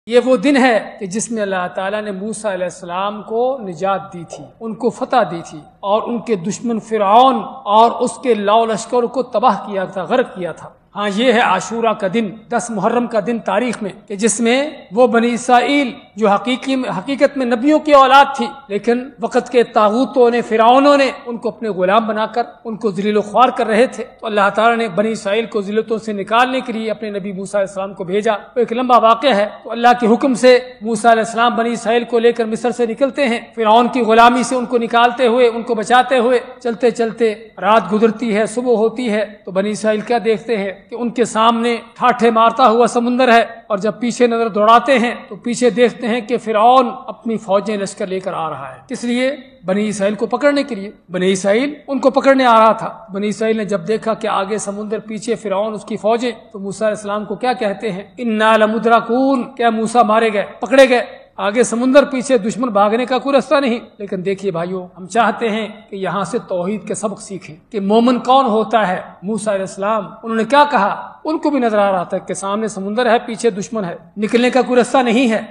یہ وہ دن ہے کہ جس میں اللہ تعالیٰ نے موسیٰ علیہ السلام کو نجات دی تھی، ان کو فتح دی تھی، اور ان کے دشمن فرعون اور اس کے لاؤ لشکر کو تباہ کیا تھا، غرق کیا تھا۔ ہاں، یہ ہے عاشورہ کا دن، 10 محرم کا دن تاریخ میں، کہ جس میں وہ بنی اسرائیل جو حقیقت میں نبیوں کی اولاد تھی، لیکن وقت کے طاغوتوں نے، فرعونوں نے ان کو اپنے غلام بنا کر ان کو ذلیل و خوار کر رہے تھے، تو اللہ تعالیٰ نے بنی اسرائیل کو ذلتوں سے نکالنے کے لیے اپنے نبی موسیٰ علیہ السلام کو بھیجا۔ وہ ایک لمبا واقعہ ہے۔ تو اللہ کے حکم سے موسیٰ علیہ السلام بنی اسرائیل کو لے کر مصر سے نکلتے ہیں، فرعون کی غلامی سے ان کو نکالتے ہوئے، ان کو بچاتے ہوئے، چلتے چلتے رات گزرتی ہے، صبح ہوتی ہے، تو بنی اسرائیل کیا دیکھتے ہیں کہ ان کے سامنے ٹھاٹھے مارتا ہوا سمندر ہے، اور جب پیچھے نظر دوڑاتے ہیں تو پیچھے دیکھتے ہیں کہ فرعون اپنی فوجیں لشکر لے کر آ رہا ہے، کس لیے؟ بنی اسرائیل کو پکڑنے کے لیے۔ بنی اسرائیل ان کو پکڑنے آ رہا تھا۔ بنی اسرائیل نے جب دیکھا کہ آگے سمندر، پیچھے فرعون، اس کی فوجیں، تو موسیٰ علیہ السلام کو کیا کہتے ہیں؟ انا لمدرکون، کیا موسیٰ مارے گئے، پکڑے گئے؟ آگے سمندر، پیچھے دشمن، بھاگنے کا کوئی راستہ نہیں۔ لیکن دیکھیے بھائیو، ہم چاہتے ہیں کہ یہاں سے توحید کے سبق سیکھیں کہ مومن کون ہوتا ہے۔ موسیٰ علیہ السلام انہوں نے کیا کہا؟ ان کو بھی نظر آ رہا تھا کہ سامنے سمندر ہے، پیچھے دشمن ہے، نکلنے کا کوئی راستہ نہیں ہے،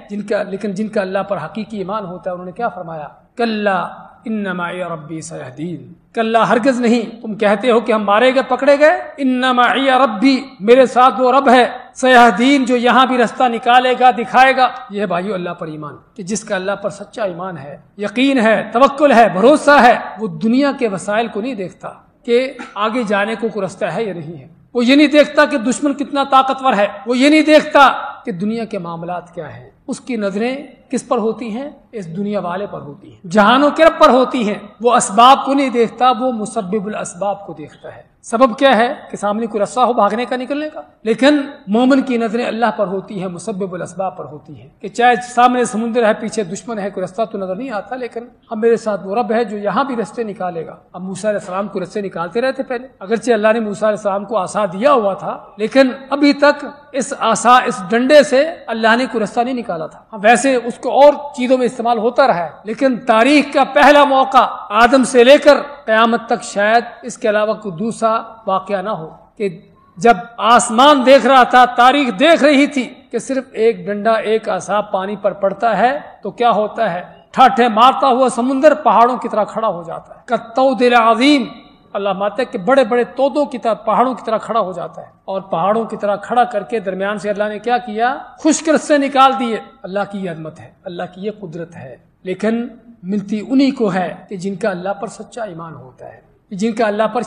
لیکن جن کا اللہ پر حقیقی ایمان ہوتا ہے، انہوں نے کیا فرمایا؟ کلا ان معی ربی سیہدین، کلا ہرگز نہیں، تم کہتے ہو کہ ہم مارے گئے، پکڑے گئے، ان معی ربی، میرے ساتھ وہ رب ہے، سیہدین، جو یہاں بھی راستہ نکالے گا، دکھائے گا۔ یہ ہے بھائیو اللہ پر ایمان، کہ جس کا اللہ پر سچا ایمان ہے، یقین ہے، توکل ہے، بھروسہ ہے، وہ دنیا کے وسائل کو نہیں دیکھتا کہ آگے جانے کو کوئی راستہ ہے یا نہیں ہے، وہ یہ نہیں دیکھتا کہ دشمن کتنا طاقتور ہے، وہ یہ نہیں دیکھتا کہ دنیا کے معاملات کیا ہیں۔ اس کی نظریں کس پر ہوتی ہیں؟ اس دنیا والے پر ہوتی ہیں، جہانوں کے رب پر ہوتی ہیں۔ وہ اسباب کو نہیں دیکھتا، وہ مسبب الاسباب کو دیکھتا ہے۔ سبب کیا ہے؟ کہ سامنے کوئی راستہ ہو بھاگنے کا، نکلنے کا، لیکن مومن کی نظریں اللہ پر ہوتی ہیں، مسبب الاسباب پر ہوتی ہیں، کہ چاہے سامنے سمندر ہے، پیچھے دشمن ہے، کوئی راستہ تو نظر نہیں آتا، لیکن ہم میرے ساتھ وہ رب ہے جو یہاں بھی راستے نکالے گا۔ اب موسیٰ علیہ السلام کو راستے نکالتے رہتے پہلے، اگرچہ اللہ نے موسیٰ علیہ السلام کو عصا دیا ہوا تھا، لیکن ابھی تک اس عصا، اس ڈنڈے سے اللہ نے کوئی راستہ نہیں نکالا تھا۔ ویسے اس کو اور چیزوں میں استعمال ہوتا رہا ہے، لیکن تاریخ کا پہلا موقع آدم سے لے کر قیامت تک شاید اس کے علاوہ کوئی دوسرا واقعہ نہ ہو کہ جب آسمان دیکھ رہا تھا، تاریخ دیکھ رہی تھی کہ صرف ایک ڈنڈا، ایک عصا پانی پر پڑتا ہے تو کیا ہوتا ہے؟ ٹھاٹھے مارتا ہوا سمندر پہاڑوں کی طرح کھڑا ہو جاتا ہے، کالطود العظیم۔ اللہ ماتے کہ بڑے بڑے تودوں کی طرح، پہاڑوں کی طرح کھڑا ہو جاتا ہے، اور پہاڑوں کی طرح کھڑا کر کے درمیان سے اللہ نے کیا کیا؟ خشک رستے نکال دیے۔ اللہ کی یہ عظمت ہے، اللہ کی یہ قدرت ہے، لیکن ملتی انہی کو ہے کہ جن کا اللہ پر سچا ایمان ہوتا ہے، جن کا اللہ پر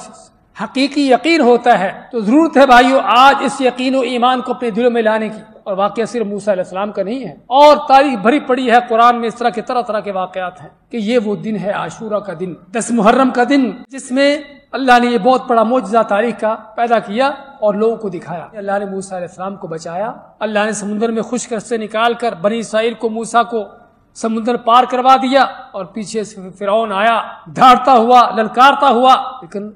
حقیقی یقین ہوتا ہے۔ تو ضرورت ہے بھائیو آج اس یقین و ایمان کو اپنے دلوں میں لانے کی، اور واقعہ صرف موسیٰ علیہ السلام کا نہیں ہے، اور تاریخ بھری پڑی ہے قرآن میں، اس طرح کے طرح طرح کے واقعات ہیں کہ یہ وہ دن ہے عاشورہ کا دن، 10 محرم کا دن، جس میں اللہ نے یہ بہت بڑا معجزہ تاریخ کا پیدا کیا اور لوگوں کو دکھایا۔ اللہ نے موسیٰ علیہ السلام کو بچایا، اللہ نے سمندر میں خشک رستے نکال کر بنی اسرائیل کو، موسیٰ کو سمندر پار کروا دیا، اور پیچھے سے فرعون آیا دھاڑتا ہوا، للکارتا ہوا۔ لیکن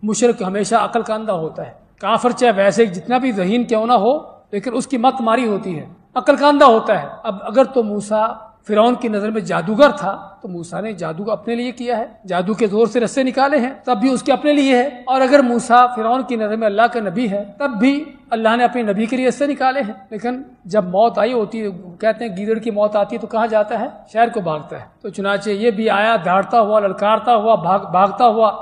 مشرک ہمیشہ عقل کا اندھا ہوتا ہے، کافر چاہے ویسے جتنا بھی ذہین کیوں نہ ہو، لیکن اس کی مت ماری ہوتی ہے، عقل کا اندھا ہوتا ہے۔ اب اگر تو موسیٰ فرعون کی نظر میں جادوگر تھا، تو موسیٰ نے جادو اپنے لیے کیا ہے، جادو کے زور سے رستے نکالے ہیں، تب بھی اس کے اپنے لیے ہے۔ اور اگر موسیٰ فرعون کی نظر میں اللہ کا نبی ہے، تب بھی اللہ نے اپنے نبی کے لیے رستے نکالے ہیں۔ لیکن جب موت آئی ہوتی ہے، کہتے ہیں گیدڑ کی موت آتی ہے تو کہاں جاتا ہے؟ شہر کو بھاگتا ہے۔ تو چنانچہ یہ بھی آیا دھاڑتا ہوا، للکارتا ہوا، بھاگتا ہوا،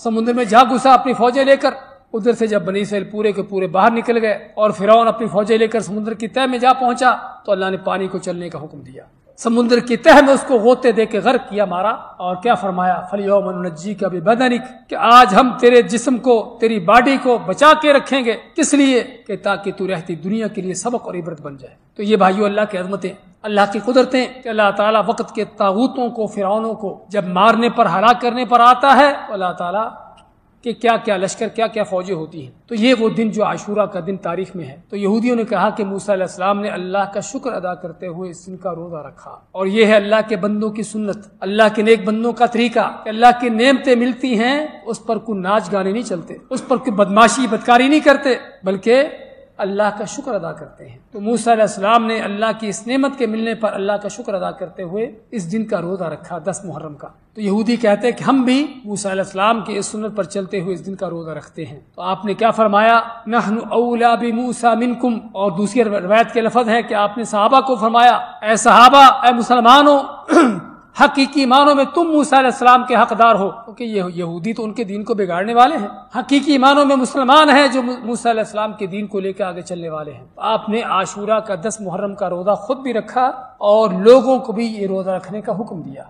سمندر میں جا گھسا اپنی فوجیں لے کر۔ ادھر سے جب بنی اسرائیل پورے کے پورے باہر نکل گئے اور فرعون اپنی فوجیں لے کر سمندر کی تہہ میں جا پہنچا، تو اللہ نے پانی کو چلنے کا حکم دیا، سمندر کی تہہ میں اس کو غوطے دے کے غرق کیا، مارا، اور کیا فرمایا؟ فَالْيَوْمَ نُنَجِّيكَ بِبَدَنِكَ، کہ آج ہم تیرے جسم کو، تیری باڈی کو بچا کے رکھیں گے، کس لیے؟ کہ تاکہ تو رہتی دنیا کے لیے سبق اور عبرت بن جائے۔ تو یہ بھائیو اللہ کی عظمتیں، اللہ کی قدرتیں، کہ اللہ تعالیٰ وقت کے طاغوتوں کو، فرعونوں کو جب مارنے پر، ہلاک کرنے پر آتا ہے، تو اللہ تعالیٰ کہ کیا کیا لشکر، کیا کیا فوجیں ہوتی ہیں۔ تو یہ وہ دن جو عاشورہ کا دن تاریخ میں ہے۔ تو یہودیوں نے کہا کہ موسیٰ علیہ السلام نے اللہ کا شکر ادا کرتے ہوئے اس دن کا روزہ رکھا، اور یہ ہے اللہ کے بندوں کی سنت، اللہ کے نیک بندوں کا طریقہ، کہ اللہ کی نعمتیں ملتی ہیں، اس پر کوئی ناچ گانے نہیں چلتے، اس پر کوئی بدماشی بدکاری نہیں کرتے، بلکہ اللہ کا شکر ادا کرتے ہیں۔ تو موسیٰ علیہ السلام نے اللہ کی اس نعمت کے ملنے پر اللہ کا شکر ادا کرتے ہوئے اس دن کا روزہ رکھا، 10 محرم کا۔ تو یہودی کہتے ہیں کہ ہم بھی موسیٰ علیہ السلام کی اس سنت پر چلتے ہوئے اس دن کا روزہ رکھتے ہیں۔ تو آپ نے کیا فرمایا؟ نحن اولا بموسیٰ منکم، اور دوسری روایت کے لفظ ہے کہ آپ نے صحابہ کو فرمایا، اے صحابہ، اے مسلمانوں، حقیقی معنوں میں تم موسیٰ علیہ السلام کے حقدار ہو، کیونکہ یہودی تو ان کے دین کو بگاڑنے والے ہیں۔ حقیقی معنوں میں مسلمان ہیں جو موسیٰ علیہ السلام کے دین کو لے کے آگے چلنے والے ہیں۔ آپ نے عاشورہ کا 10 محرم کا روزہ خود بھی رکھا اور لوگوں کو بھی یہ روزہ رکھنے کا حکم دیا۔